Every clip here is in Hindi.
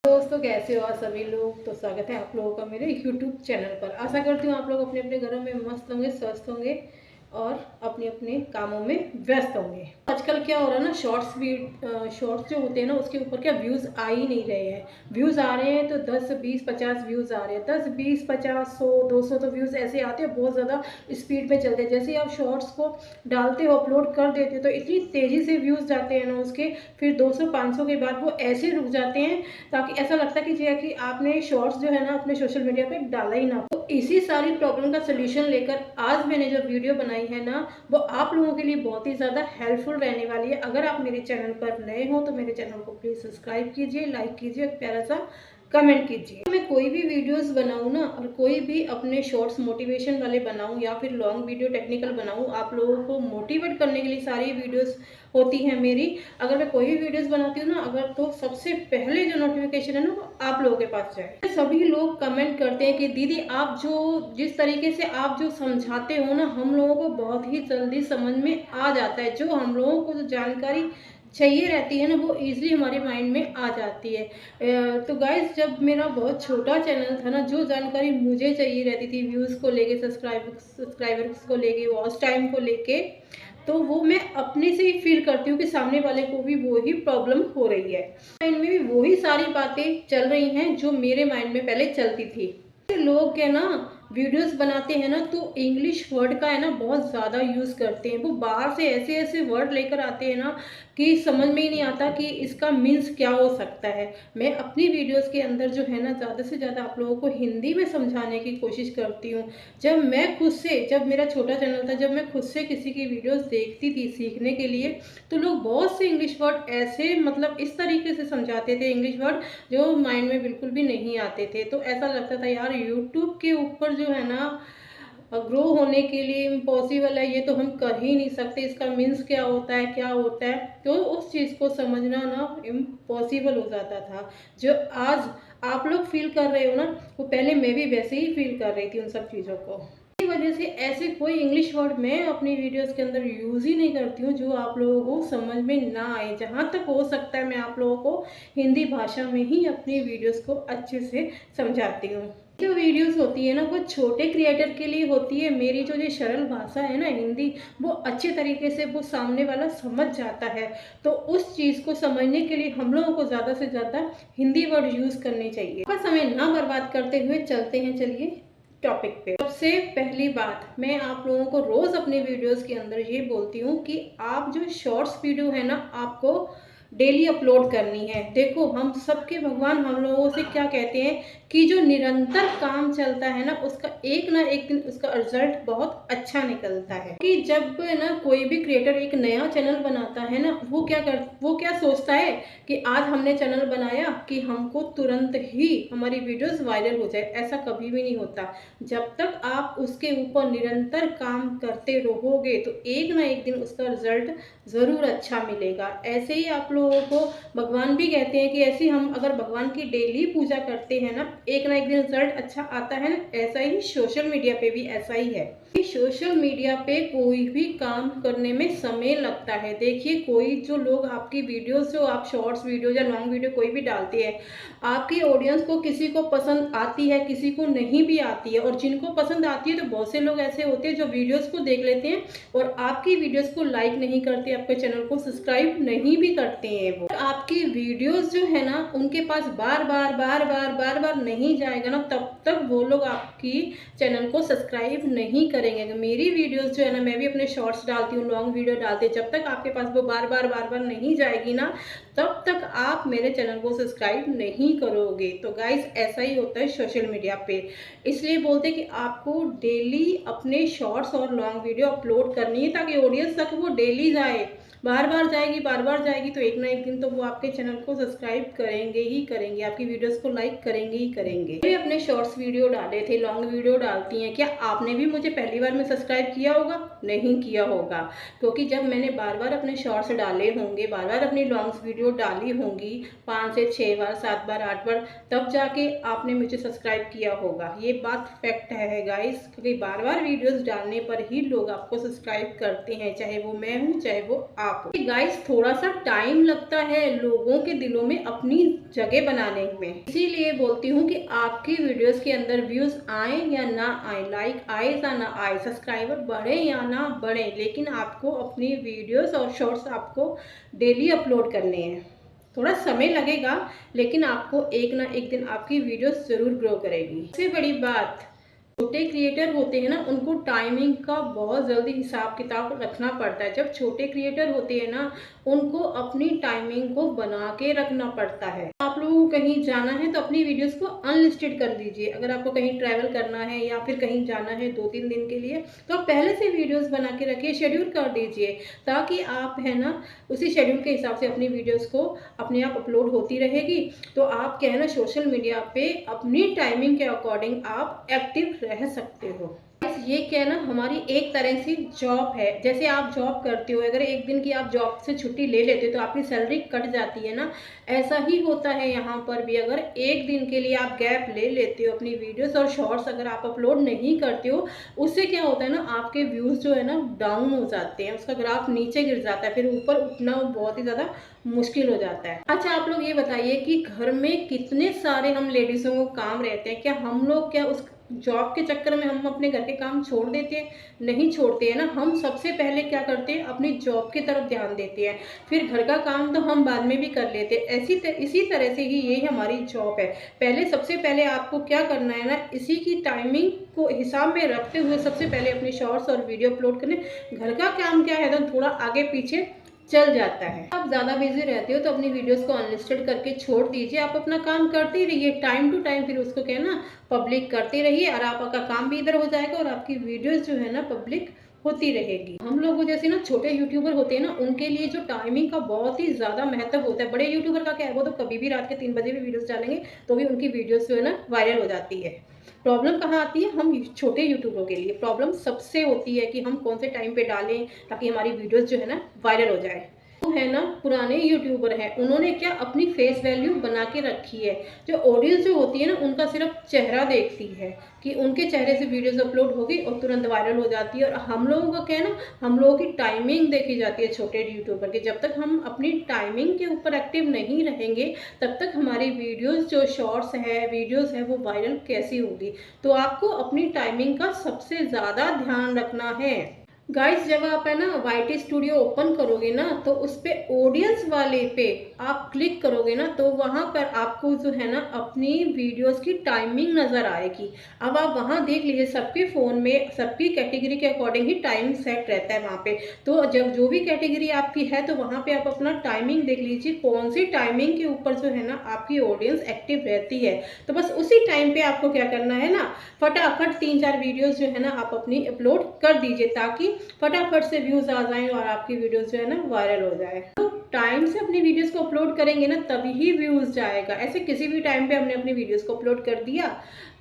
दोस्तों, कैसे हो आप सभी लोग। तो स्वागत है आप लोगों का मेरे YouTube चैनल पर। आशा करती हूँ आप लोग अपने अपने घरों में मस्त होंगे, स्वस्थ होंगे और अपने अपने कामों में व्यस्त होंगे। आजकल क्या हो रहा है ना, शॉर्ट्स जो होते हैं ना, उसके ऊपर क्या व्यूज़ आ ही नहीं रहे हैं। व्यूज़ आ रहे हैं तो 10 20 50 व्यूज़ आ रहे हैं, 10 20 50 100 200 तो व्यूज़ ऐसे आते हैं, बहुत ज़्यादा स्पीड में चलते हैं। जैसे ही आप शॉर्ट्स को डालते हो, अपलोड कर देते हो, तो इतनी तेज़ी से व्यूज़ जाते हैं ना उसके, फिर 200 500 के बाद वो ऐसे रुक जाते हैं ताकि ऐसा लगता है कि आपने शॉर्ट्स जो है ना अपने सोशल मीडिया पे डाला ही ना। तो इसी सारी प्रॉब्लम का सोल्यूशन लेकर आज मैंने जो वीडियो बनाई है ना, वो आप लोगों के लिए बहुत ही ज़्यादा हेल्पफुल रहने वाली है। अगर आप मेरे चैनल पर नए हो तो मेरे चैनल को प्लीज़ सब्सक्राइब कीजिए, लाइक कीजिए, प्यारा सा कमेंट कीजिए। मैं कोई भी वीडियोस बनाऊँ ना, और कोई भी अपने शॉर्ट्स मोटिवेशन वाले बनाऊँ या फिर लॉन्ग वीडियो टेक्निकल बनाऊँ, आप लोगों को मोटिवेट करने के लिए सारी वीडियोस होती हैं मेरी। अगर मैं कोई भी वीडियोस बनाती हूँ ना, अगर तो सबसे पहले जो नोटिफिकेशन है ना, वो आप लोगों के पास जाए। सभी लोग कमेंट करते हैं कि दीदी आप जो जिस तरीके से आप जो समझाते हो ना, हम लोगों को बहुत ही जल्दी समझ में आ जाता है। जो हम लोगों को जो जानकारी चाहिए रहती है ना, वो इजीली हमारे माइंड में आ जाती है। तो गाइज, जब मेरा बहुत छोटा चैनल था ना, जो जानकारी मुझे चाहिए रहती थी व्यूज़ को लेके, सब्सक्राइबर्स को लेके, वॉच टाइम को लेके, तो वो मैं अपने से ही फील करती हूँ कि सामने वाले को भी वही प्रॉब्लम हो रही है। माइंड में भी वही सारी बातें चल रही हैं जो मेरे माइंड में पहले चलती थी। लोग क्या ना, वीडियोस बनाते हैं ना, तो इंग्लिश वर्ड का है ना बहुत ज़्यादा यूज़ करते हैं। वो बाहर से ऐसे ऐसे वर्ड लेकर आते हैं ना कि समझ में ही नहीं आता कि इसका मीन्स क्या हो सकता है। मैं अपनी वीडियोस के अंदर जो है ना, ज़्यादा से ज़्यादा आप लोगों को हिंदी में समझाने की कोशिश करती हूँ। जब मेरा छोटा चैनल था, जब मैं खुद से किसी की वीडियोस देखती थी सीखने के लिए, तो लोग बहुत से इंग्लिश वर्ड ऐसे मतलब इस तरीके से समझाते थे, इंग्लिश वर्ड जो माइंड में बिल्कुल भी नहीं आते थे। तो ऐसा लगता था यार, यूट्यूब के ऊपर जो है ना, ग्रो होने के लिए इम्पॉसिबल है, ये तो हम कर ही नहीं सकते, इसका मीन्स क्या होता है, क्या होता है। तो उस चीज़ को समझना ना इम्पॉसिबल हो जाता था। जो आज आप लोग फील कर रहे हो ना, वो पहले मैं भी वैसे ही फील कर रही थी उन सब चीज़ों को। इसी वजह से ऐसे कोई इंग्लिश वर्ड मैं अपनी वीडियोस के अंदर यूज़ ही नहीं करती हूँ जो आप लोगों को समझ में ना आए। जहाँ तक हो सकता है मैं आप लोगों को हिंदी भाषा में ही अपनी वीडियोस को अच्छे से समझाती हूँ। जो वीडियोस होती है ना, वो छोटे क्रिएटर के लिए होती है। मेरी जो ये सरल भाषा है ना हिंदी, वो अच्छे तरीके से वो सामने वाला समझ जाता है। तो उस चीज़ को समझने के लिए हम लोगों को ज़्यादा से ज़्यादा हिंदी वर्ड यूज़ करने चाहिए। आपका समय ना बर्बाद करते हुए चलते हैं, चलिए टॉपिक पे। सबसे पहली बात, मैं आप लोगों को रोज़ अपने वीडियोस के अंदर ये बोलती हूँ कि आप जो शॉर्ट्स वीडियो है ना, आपको डेली अपलोड करनी है। देखो, हम सबके भगवान हम लोगों से क्या कहते हैं कि जो निरंतर काम चलता है ना, उसका एक ना एक दिन उसका रिजल्ट बहुत अच्छा निकलता है। कि जब ना कोई भी क्रिएटर एक नया चैनल बनाता है ना, वो क्या सोचता है कि आज हमने चैनल बनाया कि हमको तुरंत ही हमारी वीडियोस वायरल हो जाए। ऐसा कभी भी नहीं होता। जब तक आप उसके ऊपर निरंतर काम करते रहोगे, तो एक ना एक दिन उसका रिजल्ट ज़रूर अच्छा मिलेगा। ऐसे ही आप लोगों को भगवान भी कहते हैं कि ऐसे हम अगर भगवान की डेली पूजा करते हैं ना, एक ना एक दिन रिजल्ट अच्छा आता है ना। ऐसा ही सोशल मीडिया पे भी ऐसा ही है। सोशल मीडिया पे कोई भी काम करने में समय लगता है। देखिए, कोई जो लोग आपकी वीडियोस, जो आप शॉर्ट्स वीडियो या लॉन्ग वीडियो कोई भी डालते हैं, आपकी ऑडियंस को किसी को पसंद आती है, किसी को नहीं भी आती है। और जिनको पसंद आती है, तो बहुत से लोग ऐसे होते हैं जो वीडियोस को देख लेते हैं और आपकी वीडियोस को लाइक नहीं करते, आपके चैनल को सब्सक्राइब नहीं भी करते हैं। वो आपकी वीडियोस जो है ना, उनके पास बार बार नहीं जाएगा ना, तब तक वो लोग आपकी चैनल को सब्सक्राइब नहीं करेंगे। तो मेरी वीडियोस जो है ना, मैं भी अपने शॉर्ट्स डालती हूँ, लॉन्ग वीडियो डालती हूँ, जब तक आपके पास वो बार बार नहीं जाएगी ना, तब तक आप मेरे चैनल को सब्सक्राइब नहीं करोगे। तो गाइस, ऐसा ही होता है सोशल मीडिया पे। इसलिए बोलते हैं कि आपको डेली अपने शॉर्ट्स और लॉन्ग वीडियो अपलोड करनी है, ताकि ऑडियंस तक वो डेली जाए। बार बार जाएगी तो एक ना एक दिन तो वो आपके चैनल को सब्सक्राइब करेंगे ही करेंगे, आपकी वीडियोस को लाइक करेंगे ही करेंगे। मैं अपने शॉर्ट्स वीडियो डाले थे, लॉन्ग वीडियो डालती हैं, क्या आपने भी मुझे पहली बार में सब्सक्राइब किया होगा? नहीं किया होगा। क्योंकि जब मैंने बार बार अपने शॉर्ट्स डाले होंगे, बार बार अपनी लॉन्ग वीडियो डाली होंगी, 5 से 6 बार, 7 बार, 8 बार, तब जाके आपने मुझे सब्सक्राइब किया होगा। ये बात फैक्ट है गाइस, क्योंकि बार बार वीडियोस डालने पर ही लोग आपको सब्सक्राइब करते हैं, चाहे वो मैं हूँ, चाहे वो आप। गाइस थोड़ा सा टाइम लगता है लोगों के दिलों में अपनी जगह बनाने में, इसीलिए बोलती हूँ कि आपकी वीडियोस के अंदर व्यूज आए या ना आए, लाइक आए या ना आए, सब्सक्राइबर बढ़े या ना बढ़े, लेकिन आपको अपनी वीडियोस और शॉर्ट्स आपको डेली अपलोड करने हैं। थोड़ा समय लगेगा लेकिन आपको एक ना एक दिन आपकी वीडियोस जरूर ग्रो करेगी। सबसे बड़ी बात, छोटे क्रिएटर होते हैं ना, उनको टाइमिंग का बहुत जल्दी हिसाब किताब रखना पड़ता है। जब छोटे क्रिएटर होते हैं ना, उनको अपनी टाइमिंग को बना के रखना पड़ता है। आप लोगों को कहीं जाना है तो अपनी वीडियोस को अनलिस्टेड कर दीजिए। अगर आपको कहीं ट्रैवल करना है या फिर कहीं जाना है 2-3 दिन के लिए, तो आप पहले से वीडियोस बना के रखिए, शेड्यूल कर दीजिए, ताकि आप है ना उसी शेड्यूल के हिसाब से अपनी वीडियोस को अपने आप अपलोड होती रहेगी। तो आप क्या है ना सोशल मीडिया पे अपनी टाइमिंग के अकॉर्डिंग आप एक्टिव रह सकते हो। ये क्या है ना हमारी एक तरह से जॉब है। जैसे आप जॉब करते हो, अगर एक दिन की आप जॉब से छुट्टी ले लेते हो तो आपकी सैलरी कट जाती है ना, ऐसा ही होता है यहाँ पर भी। अगर एक दिन के लिए आप गैप ले लेते हो अपनी वीडियोस और शॉर्ट्स अगर आप अपलोड नहीं करते हो, उससे क्या होता है ना आपके व्यूज़ जो है ना डाउन हो जाते हैं, उसका ग्राफ नीचे गिर जाता है, फिर ऊपर उठना बहुत ही ज़्यादा मुश्किल हो जाता है। अच्छा आप लोग ये बताइए कि घर में कितने सारे हम लेडीज़ों को काम रहते हैं, क्या हम लोग क्या उस जॉब के चक्कर में हम अपने घर के काम छोड़ देते हैं? नहीं छोड़ते हैं ना। हम सबसे पहले क्या करते हैं, अपनी जॉब की तरफ ध्यान देते हैं, फिर घर का काम तो हम बाद में भी कर लेते हैं। इसी तरह से ही ये हमारी जॉब है। पहले सबसे पहले आपको क्या करना है ना, इसी की टाइमिंग को हिसाब में रखते हुए सबसे पहले अपनी शॉर्ट्स और वीडियो अपलोड करने। घर का काम क्या है तो थोड़ा आगे पीछे चल जाता है। आप ज़्यादा बिजी रहते हो तो अपनी वीडियोस को अनलिस्टेड करके छोड़ दीजिए, आप अपना काम करते ही रहिए, टाइम टू टाइम फिर उसको क्या है ना पब्लिक करते रहिए, और आपका काम भी इधर हो जाएगा और आपकी वीडियोस जो है ना पब्लिक होती रहेगी। हम लोगों जैसे ना छोटे यूट्यूबर होते हैं ना, उनके लिए जो टाइमिंग का बहुत ही ज़्यादा महत्व होता है। बड़े यूट्यूबर का क्या है, वो तो कभी भी रात के 3 बजे भी वीडियोस डालेंगे तो भी उनकी वीडियोस जो है ना वायरल हो जाती है। प्रॉब्लम कहाँ आती है, हम छोटे यूट्यूबरों के लिए प्रॉब्लम सबसे होती है कि हम कौन से टाइम पे डालें ताकि हमारी वीडियोस जो है ना वायरल हो जाए। है ना पुराने यूट्यूबर हैं, उन्होंने क्या अपनी फेस वैल्यू बना के रखी है। जो ऑडियंस जो होती है ना उनका सिर्फ चेहरा देखती है कि उनके चेहरे से वीडियोस अपलोड होगी और तुरंत वायरल हो जाती है। और हम लोगों का क्या है ना, हम लोगों की टाइमिंग देखी जाती है छोटे यूट्यूबर की। जब तक हम अपनी टाइमिंग के ऊपर एक्टिव नहीं रहेंगे तब तक हमारी वीडियोस जो शॉर्ट्स है वीडियोस है वो वायरल कैसी होगी। तो आपको अपनी टाइमिंग का सबसे ज़्यादा ध्यान रखना है। गाइस जब आप है ना YT स्टूडियो ओपन करोगे ना, तो उस पर ऑडियंस वाले पे आप क्लिक करोगे ना, तो वहाँ पर आपको जो है ना अपनी वीडियोस की टाइमिंग नज़र आएगी। अब आप वहाँ देख लीजिए, सबके फ़ोन में सबकी कैटेगरी के अकॉर्डिंग ही टाइम सेट रहता है वहाँ पे। तो जब जो भी कैटेगरी आपकी है तो वहाँ पे आप अपना टाइमिंग देख लीजिए, कौन सी टाइमिंग के ऊपर जो है ना आपकी ऑडियंस एक्टिव रहती है। तो बस उसी टाइम पे आपको क्या करना है ना, फटाफट 3-4 वीडियोस जो है ना आप अपनी अपलोड कर दीजिए, ताकि फटाफट से व्यूज आ जाएं और आपकी वीडियोस जो है ना वायरल हो जाए। तो टाइम से अपनी वीडियोस को अपलोड करेंगे ना तभी ही व्यूज जाएगा। ऐसे किसी भी टाइम पे हमने अपनी वीडियोस को अपलोड कर दिया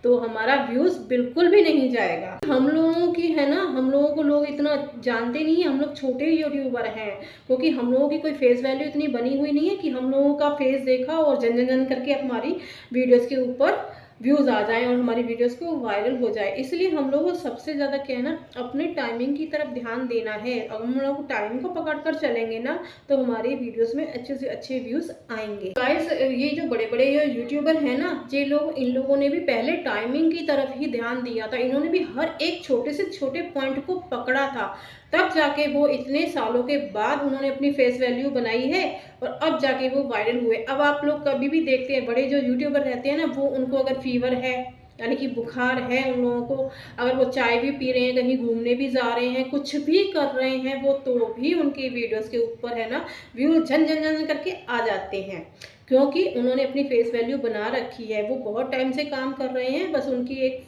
तो हमारा व्यूज बिल्कुल भी नहीं जाएगा। हम लोगों की है ना, हम लोगों को लोग इतना जानते नहीं है, हम लोग छोटे यूट्यूबर हैं, क्योंकि हम लोगों की कोई फेस वैल्यू इतनी बनी हुई नहीं है कि हम लोगों का फेस देखा और जन जन जन करके हमारी वीडियोस के ऊपर व्यूज़ आ जाएं और हमारी वीडियोस को वायरल हो जाए। इसलिए हम लोगों को सबसे ज़्यादा क्या है ना अपने टाइमिंग की तरफ ध्यान देना है। अगर हम लोग टाइम को पकड़ कर चलेंगे ना तो हमारी वीडियोस में अच्छे से अच्छे व्यूज़ आएंगे। गाइस ये जो बड़े बड़े यूट्यूबर हैं ना, ये लोग, इन लोगों ने भी पहले टाइमिंग की तरफ ही ध्यान दिया था। इन्होंने भी हर एक छोटे से छोटे पॉइंट को पकड़ा था, तब जाके वो इतने सालों के बाद उन्होंने अपनी फेस वैल्यू बनाई है और अब जाके वो वायरल हुए। अब आप लोग कभी भी देखते हैं बड़े जो यूट्यूबर रहते हैं ना, वो उनको अगर फीवर है यानी कि बुखार है उन लोगों को, अगर वो चाय भी पी रहे हैं, कहीं घूमने भी जा रहे हैं, कुछ भी कर रहे हैं वो, तो भी उनकी वीडियोस के ऊपर है ना व्यू झन झन झन करके आ जाते हैं, क्योंकि उन्होंने अपनी फेस वैल्यू बना रखी है। वो बहुत टाइम से काम कर रहे हैं, बस उनकी एक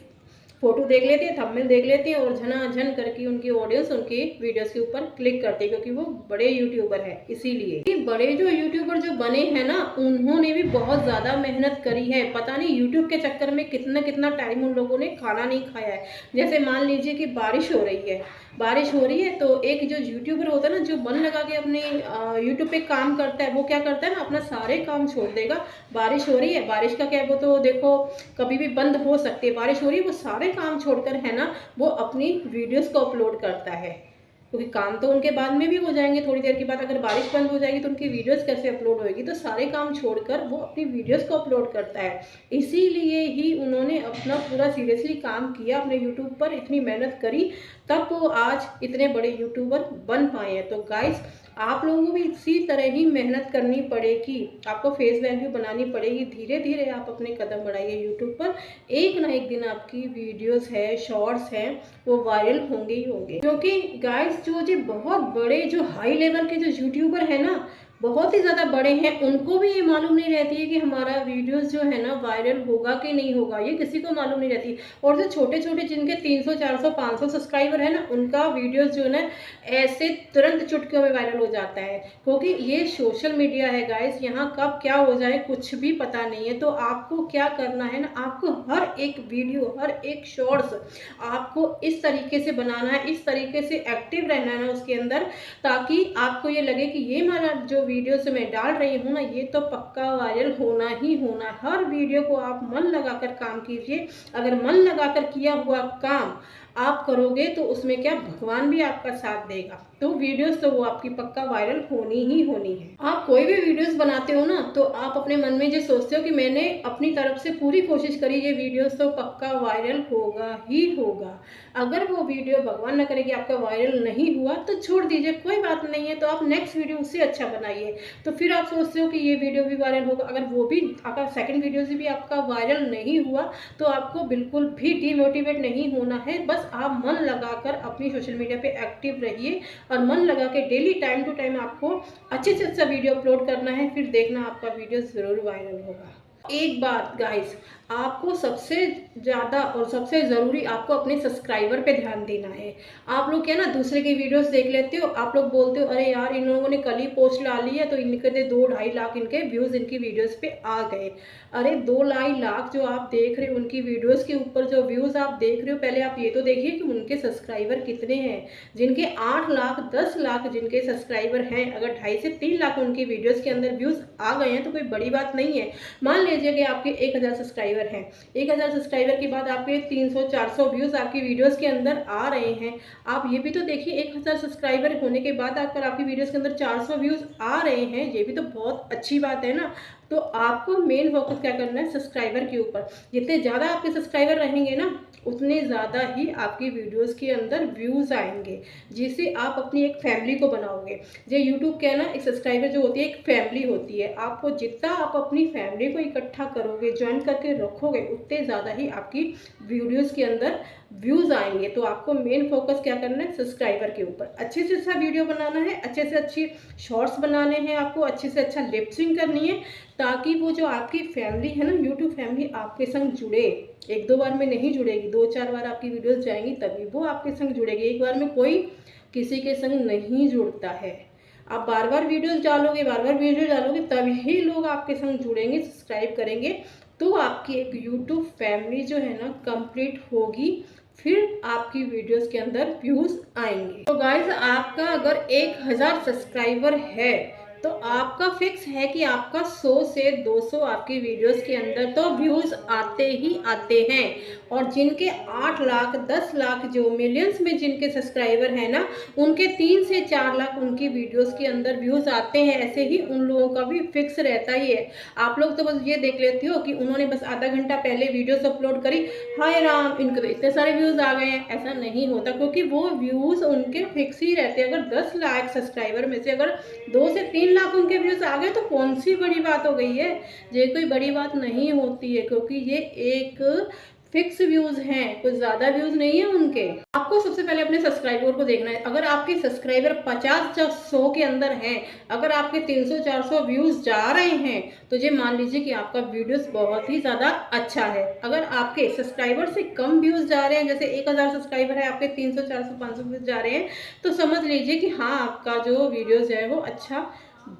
फोटो देख लेते हैं, थंबनेल देख लेते हैं और झनाझन करके उनकी ऑडियंस उनकी वीडियोस के ऊपर क्लिक करते हैं, क्योंकि वो बड़े यूट्यूबर हैं। इसीलिए बड़े जो यूट्यूबर जो बने हैं ना, उन्होंने भी बहुत ज़्यादा मेहनत करी है। पता नहीं यूट्यूब के चक्कर में कितना कितना टाइम उन लोगों ने खाना नहीं खाया है। जैसे मान लीजिए कि बारिश हो रही है तो एक जो यूट्यूबर होता है ना, जो मन लगा के अपने यूट्यूब पे काम करता है, वो क्या करता है ना, अपना सारे काम छोड़ देगा। बारिश हो रही है, बारिश का क्या है, वो तो देखो कभी भी बंद हो सकती है, बारिश हो रही है, वो सारे काम छोड़कर है ना वो अपनी वीडियोस को अपलोड करता है। क्योंकि काम तो उनके बाद में भी हो जाएंगे थोड़ी देर के बाद। अगर बारिश बंद हो जाएगी तो उनकी वीडियोस कैसे अपलोड होएगी? तो सारे काम छोड़कर वो अपनी वीडियोस को अपलोड करता है। इसीलिए ही उन्होंने अपना पूरा सीरियसली काम किया अपने यूट्यूब पर, इतनी मेहनत करी, तब वो आज इतने बड़े यूट्यूबर बन पाए हैं। तो गाइस, आप लोगों को भी इसी तरह ही मेहनत करनी पड़ेगी, आपको फेस वैल्यू बनानी पड़ेगी। धीरे धीरे आप अपने कदम बढ़ाइए यूट्यूब पर, एक ना एक दिन आपकी वीडियोस है, शॉर्ट्स हैं, वो वायरल होंगे ही होंगे। क्योंकि गाइस, जो बहुत बड़े जो हाई लेवल के जो यूट्यूबर है ना, बहुत ही ज़्यादा बड़े हैं, उनको भी ये मालूम नहीं रहती है कि हमारा वीडियोस जो है ना वायरल होगा कि नहीं होगा, ये किसी को मालूम नहीं रहती। और जो छोटे छोटे जिनके 300 400 500 सब्सक्राइबर है ना, उनका वीडियोस जो है ना ऐसे तुरंत चुटकियों में वायरल हो जाता है। क्योंकि ये सोशल मीडिया है गाइस, यहाँ कब क्या हो जाए कुछ भी पता नहीं है। तो आपको क्या करना है ना, आपको हर एक वीडियो, हर एक शॉर्ट्स आपको इस तरीके से बनाना है, इस तरीके से एक्टिव रहना है ना उसके अंदर, ताकि आपको ये लगे कि ये हमारा जो वीडियोस मैं डाल रही हूँ ना, ये तो पक्का वायरल होना ही होना है। हर वीडियो को आप मन लगाकर काम कीजिए। अगर मन लगाकर किया हुआ काम आप करोगे तो उसमें क्या, भगवान भी आपका साथ देगा। तो वीडियोस तो वो आपकी पक्का वायरल होनी ही होनी है। आप कोई भी वीडियोस बनाते हो ना, तो आप अपने मन में जो सोचते हो कि मैंने अपनी तरफ से पूरी कोशिश करी, ये वीडियोस तो पक्का वायरल होगा ही होगा। अगर वो वीडियो भगवान न करे कि आपका वायरल नहीं हुआ तो छोड़ दीजिए, कोई बात नहीं है। तो आप नेक्स्ट वीडियो उससे अच्छा बनाइए। तो फिर आप सोचते हो कि ये वीडियो भी वायरल होगा, अगर वो भी आपका सेकंड वीडियो से भी आपका वायरल नहीं हुआ तो आपको बिल्कुल भी डीमोटिवेट नहीं होना है। बस आप मन लगाकर अपनी सोशल मीडिया पे एक्टिव रहिए और मन लगा के डेली टाइम टू टाइम आपको अच्छे से अच्छा वीडियो अपलोड करना है। फिर देखना आपका वीडियो ज़रूर वायरल होगा। एक बात गाइस, आपको सबसे ज़्यादा और सबसे ज़रूरी आपको अपने सब्सक्राइबर पे ध्यान देना है। आप लोग क्या ना दूसरे की वीडियोस देख लेते हो, आप लोग बोलते हो अरे यार इन लोगों ने कल ही पोस्ट डाल ली है तो इनके 2-2.5 लाख इनके व्यूज़ इनकी वीडियोस पे आ गए। अरे 2-2.5 लाख जो आप देख रहे हो उनकी वीडियोस के ऊपर जो व्यूज़ आप देख रहे हो, पहले आप ये तो देखिए कि उनके सब्सक्राइबर कितने हैं। जिनके 8 लाख 10 लाख जिनके सब्सक्राइबर हैं, अगर 2.5 से 3 लाख उनकी वीडियोज़ के अंदर व्यूज़ आ गए हैं तो कोई बड़ी बात नहीं है। मान लीजिए कि आपके 1000 सब्सक्राइबर हैं, 1000 सब्सक्राइबर के बाद आपके 300-400 व्यूज़ आपकी वीडियोस के अंदर आ रहे हैं। आप ये भी तो देखिए 1000 सब्सक्राइबर होने के बाद अगर आपकी वीडियोस के अंदर 400 व्यूज़ आ रहे हैं, ये भी तो बहुत अच्छी बात है ना। तो आपको मेन फोकस क्या करना है, सब्सक्राइबर के ऊपर। जितने ज़्यादा आपके सब्सक्राइबर रहेंगे ना, उतने ज़्यादा ही आपकी वीडियोस के अंदर व्यूज़ आएंगे, जिससे आप अपनी एक फैमिली को बनाओगे। जो यूट्यूब के ना एक सब्सक्राइबर जो होती है एक फैमिली होती है। आपको जितना आप अपनी फैमिली को इकट्ठा करोगे, ज्वाइन करके रखोगे, उतने ज़्यादा ही आपकी वीडियोस के अंदर व्यूज़ आएंगे। तो आपको मेन फोकस क्या करना है, सब्सक्राइबर के ऊपर। अच्छे से अच्छा वीडियो बनाना है, अच्छे से अच्छी शॉर्ट्स बनाने हैं, आपको अच्छे से अच्छा लिप सिंक करनी है, ताकि वो जो आपकी फैमिली है ना, यूट्यूब फैमिली आपके संग जुड़े। 1-2 बार में नहीं जुड़ेगी, 2-4 बार आपकी वीडियोस जाएंगी तभी वो आपके संग जुड़ेगी। एक बार में कोई किसी के संग नहीं जुड़ता है। आप बार बार वीडियोस डालोगे, बार बार वीडियो डालोगे, तभी लोग आपके संग जुड़ेंगे, सब्सक्राइब करेंगे। तो आपकी एक यूट्यूब फैमिली जो है ना कंप्लीट होगी, फिर आपकी वीडियोस के अंदर व्यूज़ आएंगे। तो गाइस, आपका अगर 1000 सब्सक्राइबर है तो आपका फिक्स है कि आपका 100 से 200 आपकी वीडियोस के अंदर तो व्यूज़ आते ही आते हैं। और जिनके 8 लाख 10 लाख जो मिलियंस में जिनके सब्सक्राइबर हैं ना, उनके 3 से 4 लाख उनकी वीडियोस के अंदर व्यूज़ आते हैं। ऐसे ही उन लोगों का भी फिक्स रहता ही है। आप लोग तो बस ये देख लेते हो कि उन्होंने बस आधा घंटा पहले वीडियोस अपलोड करी, हाय राम इनके तो इतने सारे व्यूज़ आ गए हैं। ऐसा नहीं होता, क्योंकि वो व्यूज़ उनके फिक्स ही रहते हैं। अगर 10 लाख सब्सक्राइबर में से अगर 2 से 3 लाख उनके व्यूज आ गए तो कौन सी बड़ी बात हो गई है। ये कोई बड़ी बात नहीं होती है, क्योंकि ये एक फिक्स व्यूज हैं, कुछ ज़्यादा व्यूज नहीं है उनके। आपको सबसे पहले अपने सब्सक्राइबर को देखना है। अगर आपके सब्सक्राइबर 50 या 100 के अंदर हैं, अगर आपके 300-400 व्यूज जा रहे हैं, तो ये मान लीजिए कि आपका वीडियोस बहुत ही ज़्यादा अच्छा है। अगर आपके सब्सक्राइबर से कम व्यूज जा रहे हैं, जैसे 1000 सब्सक्राइबर है, आपके 300-400-500 व्यूज जा रहे हैं, तो समझ लीजिए कि हाँ आपका जो वीडियोज़ है वो अच्छा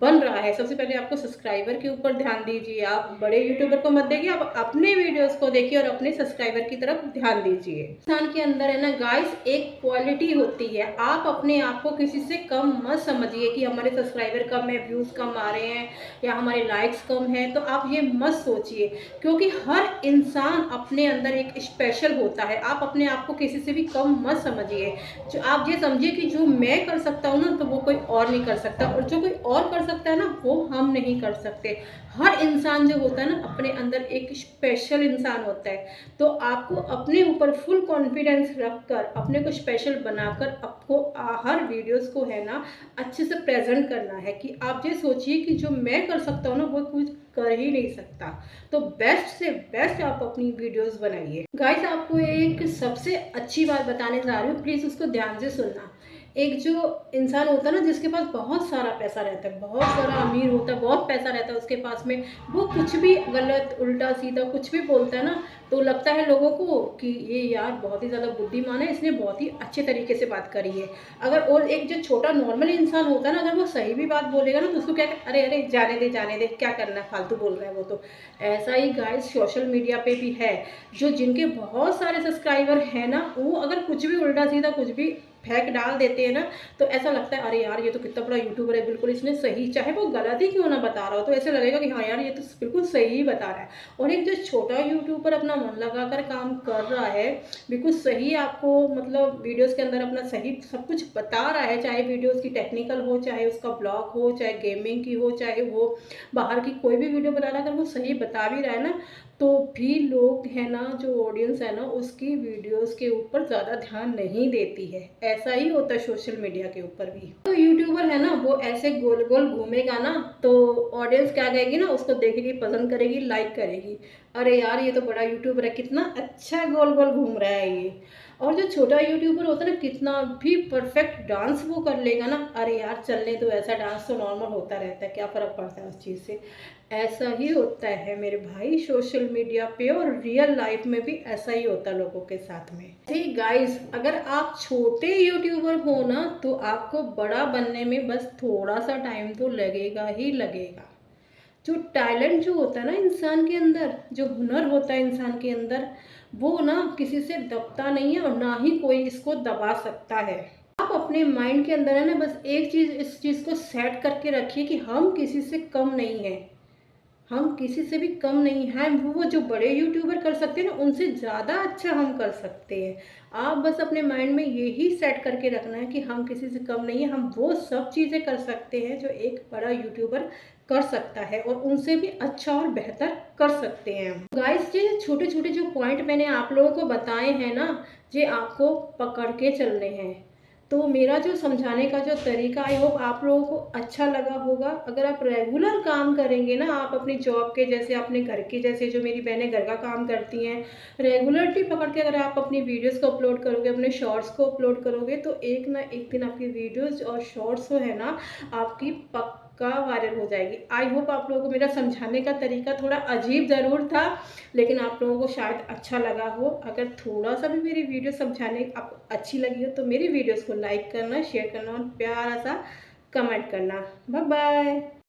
बन रहा है, सबसे पहले आपको सब्सक्राइबर के ऊपर ध्यान दीजिए। आप बड़े यूट्यूबर को मत देखिए, आप अपने वीडियोस को देखिए और अपने सब्सक्राइबर की तरफ ध्यान दीजिए। इंसान के अंदर है ना गाइस एक क्वालिटी होती है, आप अपने आप को किसी से कम मत समझिए कि हमारे सब्सक्राइबर कम है, व्यूज़ कम आ रहे हैं या हमारे लाइक्स कम हैं, तो आप ये मत सोचिए, क्योंकि हर इंसान अपने अंदर एक स्पेशल होता है। आप अपने आप को किसी से भी कम मत समझिए। जो आप ये समझिए कि जो मैं कर सकता हूँ ना, तो वो कोई और नहीं कर सकता, और जो कोई और कर सकता है ना, वो हम नहीं कर सकते। हर इंसान जो होता है ना, अपने अंदर एक स्पेशल इंसान होता है। तो आपको अपने ऊपर फुल कॉन्फिडेंस रखकर, अपने को स्पेशल बनाकर, आपको हर वीडियोस को है ना अच्छे से प्रेजेंट करना है कि आप ये सोचिए कि जो मैं कर सकता हूँ ना, वो कुछ कर ही नहीं सकता। तो बेस्ट से बेस्ट आप अपनी वीडियोस बनाइए। गाइस, आपको एक सबसे अच्छी बात बताने जा रही हूँ, प्लीज़ उसको ध्यान से सुनना। एक जो इंसान होता है ना, जिसके पास बहुत सारा पैसा रहता है, बहुत सारा अमीर होता है, बहुत पैसा रहता है उसके पास में, वो कुछ भी गलत उल्टा सीधा कुछ भी बोलता है ना, तो लगता है लोगों को कि ये यार बहुत ही ज़्यादा बुद्धिमान है, इसने बहुत ही अच्छे तरीके से बात करी है। अगर और एक जो छोटा नॉर्मल इंसान होता है ना, अगर वो सही भी बात बोलेगा ना, तो उसको क्या अरे अरे जाने दे, क्या करना है, फालतू बोल रहा है वो तो। ऐसा ही गाइस सोशल मीडिया पे भी है, जो जिनके बहुत सारे सब्सक्राइबर हैं ना, वो अगर कुछ भी उल्टा सीधा कुछ भी फेंक डाल देते हैं ना, तो ऐसा लगता है अरे यार ये तो कितना बड़ा यूट्यूबर है, बिल्कुल इसने सही, चाहे वो गलत ही क्यों ना बता रहा हो, तो ऐसे लगेगा कि हाँ यार ये तो बिल्कुल सही ही बता रहा है। और एक जो छोटा यूट्यूबर अपना मन लगाकर काम कर रहा है, बिल्कुल सही आपको मतलब वीडियोस के अंदर अपना सही सब कुछ बता रहा है, चाहे वीडियोस की टेक्निकल हो, चाहे उसका ब्लॉग हो, चाहे गेमिंग की हो, चाहे वो बाहर की कोई भी वीडियो बना रहा है, अगर वो सही बता भी रहा है ना, तो भी लोग है ना, जो ऑडियंस है ना, उसकी वीडियोस के ऊपर ज़्यादा ध्यान नहीं देती है। ऐसा ही होता है सोशल मीडिया के ऊपर भी। तो यूट्यूबर है ना, वो ऐसे गोल गोल घूमेगा ना, तो ऑडियंस क्या कहेगी ना, उसको देखेगी, पसंद करेगी, लाइक करेगी। अरे यार ये तो बड़ा यूट्यूबर है, कितना अच्छा गोल गोल घूम रहा है ये। और जो छोटा यूट्यूबर होता है ना, कितना भी परफेक्ट डांस वो कर लेगा ना, अरे यार चलने तो, ऐसा डांस तो नॉर्मल होता रहता है, क्या फ़र्क पड़ता है उस चीज़ से। ऐसा ही होता है मेरे भाई सोशल मीडिया पे, और रियल लाइफ में भी ऐसा ही होता है लोगों के साथ में। ठीक गाइस, अगर आप छोटे यूट्यूबर हो ना, तो आपको बड़ा बनने में बस थोड़ा सा टाइम तो लगेगा ही लगेगा। जो टैलेंट जो होता है ना इंसान के अंदर, जो हुनर होता है इंसान के अंदर, वो ना किसी से दबता नहीं है और ना ही कोई इसको दबा सकता है। आप अपने माइंड के अंदर है ना, बस एक चीज़, इस चीज़ को सेट करके रखिए कि हम किसी से कम नहीं हैं, हम किसी से भी कम नहीं हैं। वो जो बड़े यूट्यूबर कर सकते हैं ना, उनसे ज़्यादा अच्छा हम कर सकते हैं। आप बस अपने माइंड में यही सेट करके रखना है कि हम किसी से कम नहीं हैं, हम वो सब चीज़ें कर सकते हैं जो एक बड़ा यूट्यूबर कर सकता है, और उनसे भी अच्छा और बेहतर कर सकते हैं। गाइस, ये छोटे छोटे जो पॉइंट मैंने आप लोगों को बताए हैं ना, ये आपको पकड़ के चलने हैं। तो मेरा जो समझाने का जो तरीका, आई होप आप लोगों को अच्छा लगा होगा। अगर आप रेगुलर काम करेंगे ना, आप अपनी जॉब के जैसे, अपने घर के जैसे, जो मेरी बहनें घर का काम करती हैं, रेगुलरिटी पकड़ के अगर आप अपनी वीडियोस को अपलोड करोगे, अपने शॉर्ट्स को अपलोड करोगे, तो एक ना एक दिन आपकी वीडियोस और शॉर्ट्स जो है ना, आपकी पक्का वायरल हो जाएगी। आई होप आप लोगों को मेरा समझाने का तरीका थोड़ा अजीब ज़रूर था, लेकिन आप लोगों को शायद अच्छा लगा हो। अगर थोड़ा सा भी मेरी वीडियो समझाने आपको अच्छी लगी हो, तो मेरी वीडियोस को लाइक करना, शेयर करना और प्यारा सा कमेंट करना। Bye bye.